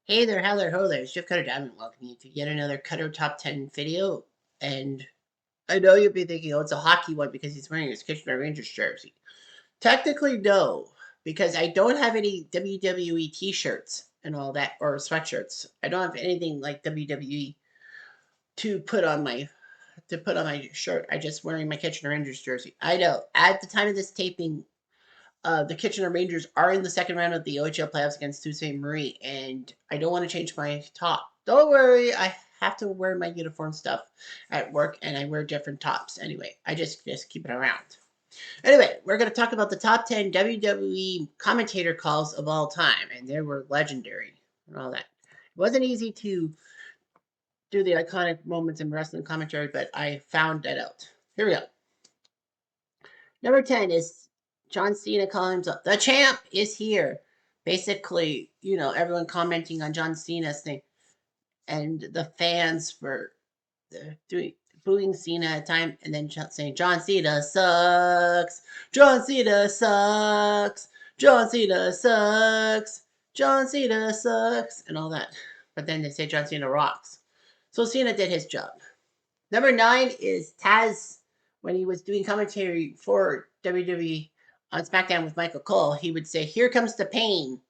Hey there, how there, ho there. It's Jeff Cutter Diamond welcoming you to yet another Cutter Top 10 video. And I know you'll be thinking, oh, it's a hockey one because he's wearing his Kitchener Rangers jersey. Technically, no, because I don't have any WWE t-shirts and all that, or sweatshirts. I don't have anything like WWE to put on my shirt. I just wearing my Kitchener Rangers jersey. I know at the time of this taping, the Kitchener Rangers are in the second round of the OHL playoffs against Sault Ste. Marie, and I don't want to change my top. Don't worry, I have to wear my uniform stuff at work, and I wear different tops anyway. I just keep it around. Anyway, we're going to talk about the top 10 WWE commentator calls of all time, and they were legendary and all that. It wasn't easy to do the iconic moments in wrestling commentary, but I found that out. Here we go. Number 10 is John Cena calling himself the champ is here. Basically, everyone commenting on John Cena's thing, and the fans were doing booing Cena at time, and then saying John Cena sucks, John Cena sucks, John Cena sucks, John Cena sucks, and all that. But then they say John Cena rocks. So Cena did his job. Number 9 is Taz when he was doing commentary for WWE on SmackDown with Michael Cole. He would say, "Here comes the pain."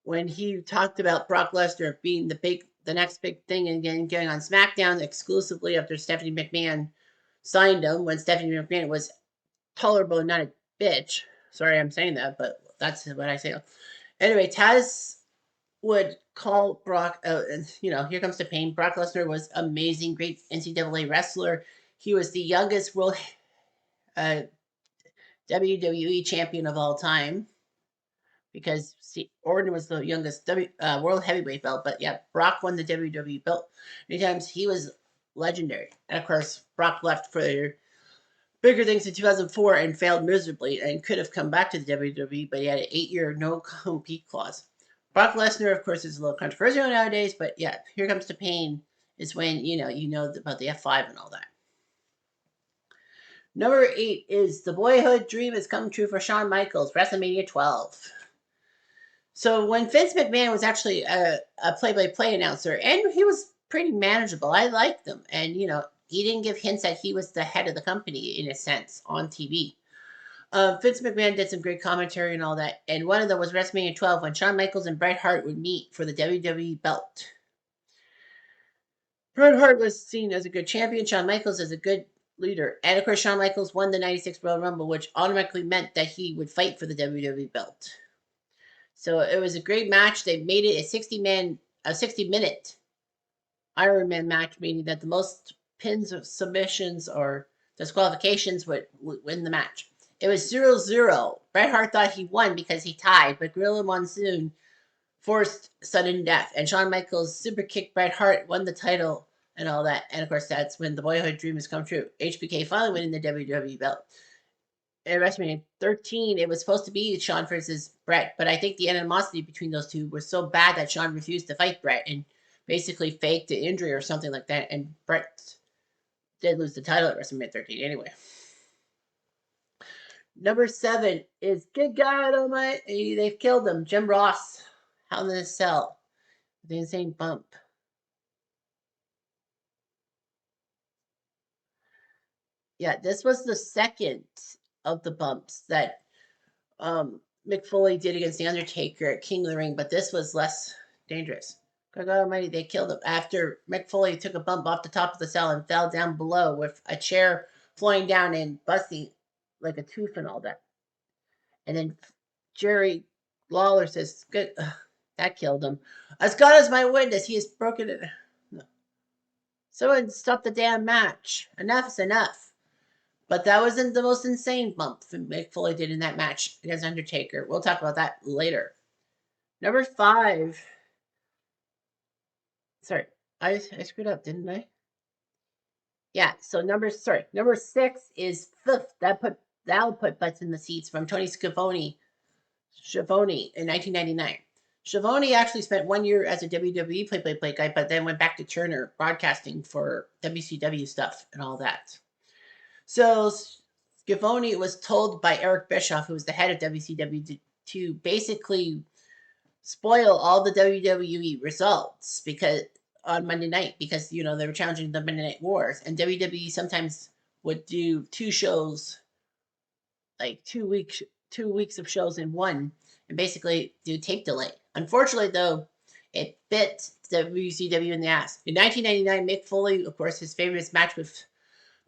When he talked about Brock Lesnar being the next big thing and getting on SmackDown exclusively after Stephanie McMahon signed him, when Stephanie McMahon was tolerable and not a bitch. Sorry, I'm saying that, but that's what I say. Anyway, Taz would call Brock, and here comes the pain. Brock Lesnar was amazing, great NCAA wrestler. He was the youngest world WWE champion of all time because Orton was the youngest world heavyweight belt. But yeah, Brock won the WWE belt many times. He was legendary, and of course, Brock left for bigger things in 2004 and failed miserably and could have come back to the WWE, but he had an 8-year no compete clause. Brock Lesnar, of course, is a little controversial nowadays, but yeah, here comes the pain is when you know about the F5 and all that. Number 8 is the boyhood dream has come true for Shawn Michaels, WrestleMania 12. So when Vince McMahon was actually a play-by-play announcer, and he was pretty manageable, I liked him, and he didn't give hints that he was the head of the company in a sense on TV. Vince McMahon did some great commentary and all that, and one of them was WrestleMania 12 when Shawn Michaels and Bret Hart would meet for the WWE belt. Bret Hart was seen as a good champion, Shawn Michaels as a good leader, and of course Shawn Michaels won the '96 Royal Rumble, which automatically meant that he would fight for the WWE belt. So it was a great match. They made it a 60-minute Iron Man match, meaning that the most pins, or submissions, or disqualifications would win the match. It was 0-0. Bret Hart thought he won because he tied, but Gorilla Monsoon forced sudden death, and Shawn Michaels super kicked Bret Hart, won the title, and all that. And of course, that's when the boyhood dream has come true. HBK finally winning the WWE belt. At WrestleMania 13, it was supposed to be Shawn versus Bret, but I think the animosity between those two was so bad that Shawn refused to fight Bret and basically faked an injury or something like that, and Bret did lose the title at WrestleMania 13 anyway. Number 7 is good God Almighty, they've killed him. Jim Ross, Hell in a Cell, the insane bump. Yeah, this was the second of the bumps that Mick Foley did against The Undertaker at King of the Ring, but this was less dangerous. God Almighty, they killed him after Mick Foley took a bump off the top of the cell and fell down below with a chair flying down and busting like a tooth and all that. And then Jerry Lawler says, "Good, that killed him. As God is my witness, he has broken it." No. Someone stop the damn match. Enough is enough. But that wasn't the most insane bump that Mick Foley did in that match against Undertaker. We'll talk about that later. Number 5. Sorry, I screwed up, didn't I? Yeah. So number 6 is fifth. That'll put butts in the seats from Tony Schiavone in 1999. Schiavone actually spent 1 year as a WWE play-by-play guy, but then went back to Turner broadcasting for WCW stuff and all that. So Schiavone was told by Eric Bischoff, who was the head of WCW, to basically spoil all the WWE results because on Monday night because they were challenging the Monday Night Wars, and WWE sometimes would do two shows, like 2 weeks of shows in one, and basically do tape delay. Unfortunately, though, it bit WCW in the ass. In 1999, Mick Foley, of course, his famous match with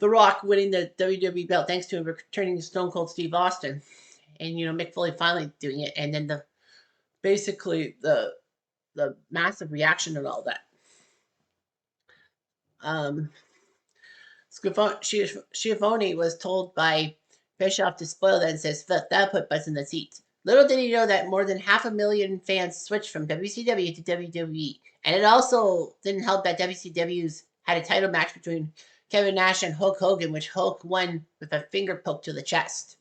The Rock, winning the WWE belt thanks to him returning Stone Cold Steve Austin, and Mick Foley finally doing it, and then basically the massive reaction and all that. Um, Schiavone was told by Bischoff to spoil that and says, "Fuck, that put butts in the seats." Little did he know that more than 500,000 fans switched from WCW to WWE. And it also didn't help that WCW's had a title match between Kevin Nash and Hulk Hogan, which Hulk won with a finger poke to the chest.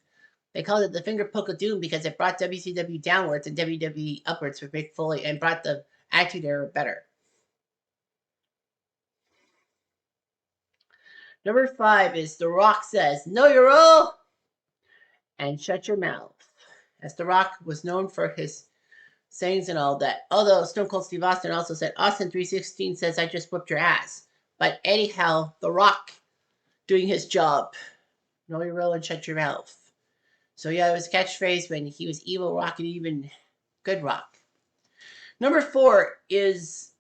They called it the finger poke of doom because it brought WCW downwards and WWE upwards for Mick Foley and brought the Attitude Era better. Number 5 is The Rock says, "Know your role and shut your mouth." As The Rock was known for his sayings and all that. Although Stone Cold Steve Austin also said, "Austin 316 says I just whooped your ass." But anyhow, The Rock doing his job. Know your role and shut your mouth. So yeah, it was a catchphrase when he was evil Rock and even good Rock. Number 4 is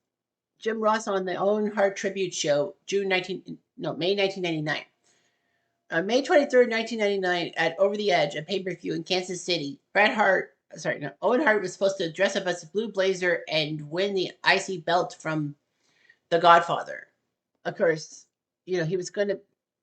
Jim Ross on the Owen Hart tribute show, May 1999. On May 23rd, 1999, at Over the Edge, a pay-per-view in Kansas City, Owen Hart was supposed to dress up as a blue blazer and win the IC belt from The Godfather. Of course, he was going to,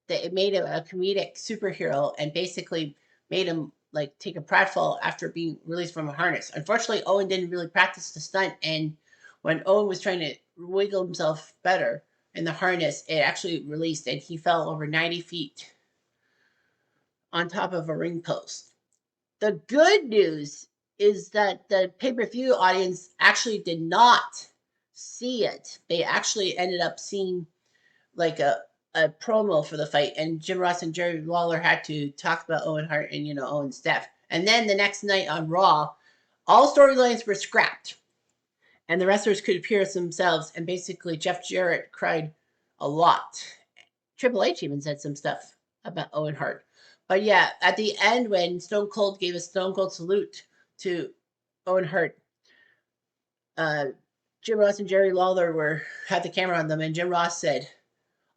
it made him a comedic superhero and basically made him like take a pratfall after being released from a harness. Unfortunately, Owen didn't really practice the stunt, and when Owen was trying to wiggle himself better in the harness, it actually released and he fell over 90 feet on top of a ring post. The good news is that the pay-per-view audience actually did not see it. They actually ended up seeing like a promo for the fight, and Jim Ross and Jerry Lawler had to talk about Owen Hart and Owen's death. And then the next night on Raw, all storylines were scrapped, and the wrestlers could appear as themselves. And basically, Jeff Jarrett cried a lot. Triple H even said some stuff about Owen Hart. But yeah, at the end, when Stone Cold gave a Stone Cold salute to Owen Hart, Jim Ross and Jerry Lawler had the camera on them, and Jim Ross said,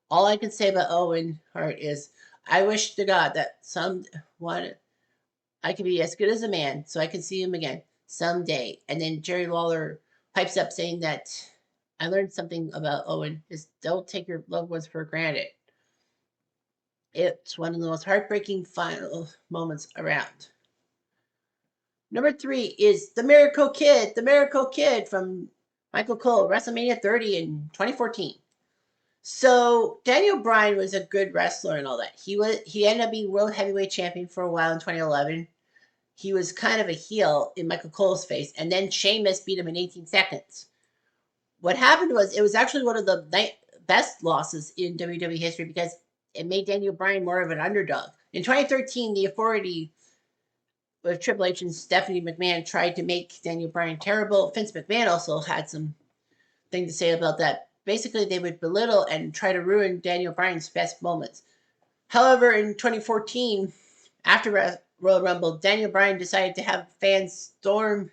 "All I can say about Owen Hart is, I wish to God that someone I could be as good as a man, so I can see him again someday." And then Jerry Lawler pipes up saying that, "I learned something about Owen is don't take your loved ones for granted." It's one of the most heartbreaking final moments around. Number 3 is The Miracle Kid from Michael Cole, WrestleMania 30 in 2014. So Daniel Bryan was a good wrestler and all that. He ended up being world heavyweight champion for a while in 2011. He was kind of a heel in Michael Cole's face, and then Sheamus beat him in 18 seconds. What happened was it was actually one of the best losses in WWE history because it made Daniel Bryan more of an underdog. In 2013, the Authority with Triple H and Stephanie McMahon tried to make Daniel Bryan terrible. Vince McMahon also had some thing to say about that. Basically, they would belittle and try to ruin Daniel Bryan's best moments. However, in 2014, after Royal Rumble, Daniel Bryan decided to have fans storm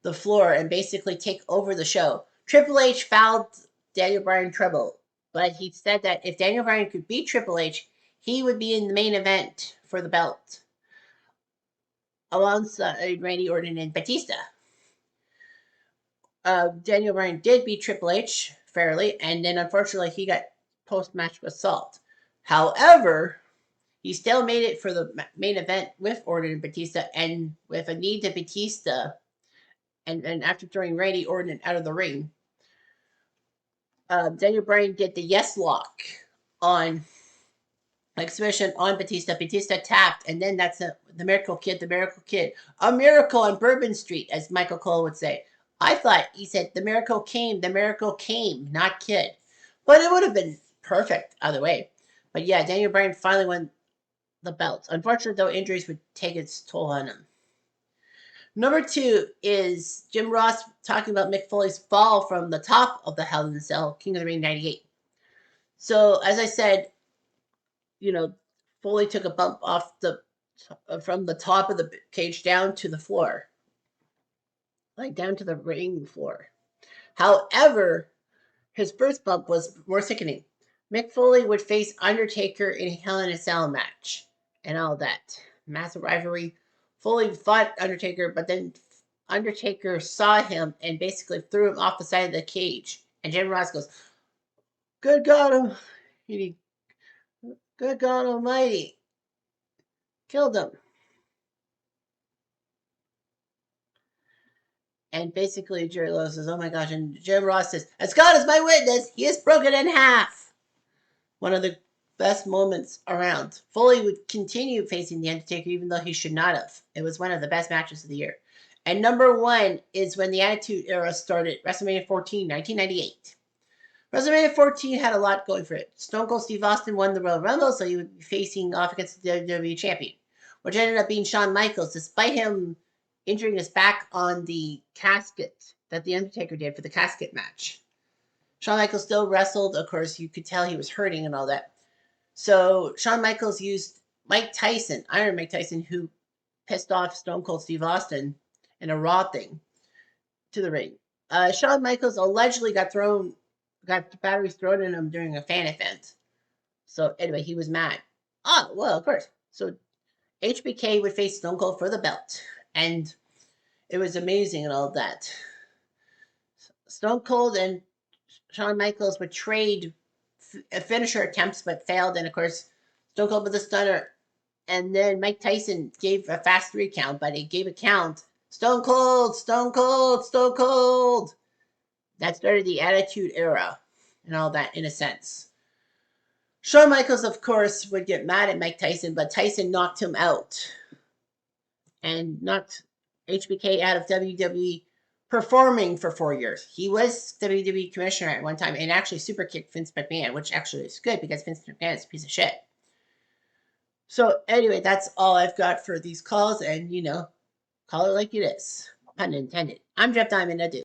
the floor and basically take over the show. Triple H fouled Daniel Bryan trouble, but he said that if Daniel Bryan could beat Triple H, he would be in the main event for the belt alongside Randy Orton and Batista. Daniel Bryan did beat Triple H fairly, and then unfortunately he got post-match assault. However, he still made it for the main event with Orton and Batista, and with a knee to Batista, and after throwing Randy Orton out of the ring, Daniel Bryan did the yes lock on exhibition on Batista. Batista tapped, and then that's the Miracle Kid, a miracle on Bourbon Street, as Michael Cole would say. I thought he said the miracle came, not kid. But it would have been perfect either way. But yeah, Daniel Bryan finally won the belt. Unfortunately, though, injuries would take its toll on him. Number 2 is Jim Ross talking about Mick Foley's fall from the top of the Hell in a Cell, King of the Ring 98. So, as I said, Foley took a bump off from the top of the cage down to the floor, like down to the ring floor. However, his first bump was more sickening. Mick Foley would face Undertaker in a Hell in a Cell match and all that. Massive rivalry. Foley fought Undertaker, but then Undertaker saw him and basically threw him off the side of the cage. And Jim Ross goes, "Good God, good God Almighty, killed him." And basically, Jerry Lewis says, "Oh my gosh!" And Jim Ross says, "As God is my witness, he is broken in half." One of the best moments around. Foley would continue facing The Undertaker even though he should not have. It was one of the best matches of the year. And number 1 is when the Attitude Era started, WrestleMania 14, 1998. WrestleMania 14 had a lot going for it. Stone Cold Steve Austin won the Royal Rumble, so he would be facing off against the WWE Champion, which ended up being Shawn Michaels, despite him injuring his back on the casket that The Undertaker did for the casket match. Shawn Michaels still wrestled. Of course, you could tell he was hurting and all that. So Shawn Michaels used Mike Tyson, Iron Mike Tyson, who pissed off Stone Cold Steve Austin in a Raw thing, to the ring. Shawn Michaels allegedly got batteries thrown in him during a fan event. So anyway, he was mad. Oh, well, of course. So HBK would face Stone Cold for the belt. And it was amazing and all that. Stone Cold and Shawn Michaels would trade finisher attempts but failed. And of course, Stone Cold with a stunner. And then Mike Tyson gave a fast 3 count, but he gave a count. Stone Cold, Stone Cold, Stone Cold. That started the Attitude Era and all that in a sense. Shawn Michaels, of course, would get mad at Mike Tyson, but Tyson knocked him out and knocked HBK out of WWE, performing for 4 years. He was WWE commissioner at one time and actually super kicked Vince McMahon, which actually is good because Vince McMahon is a piece of shit. So anyway, that's all I've got for these calls, and call it like it is. Pun intended. I'm Jeff Diamond. Adieu.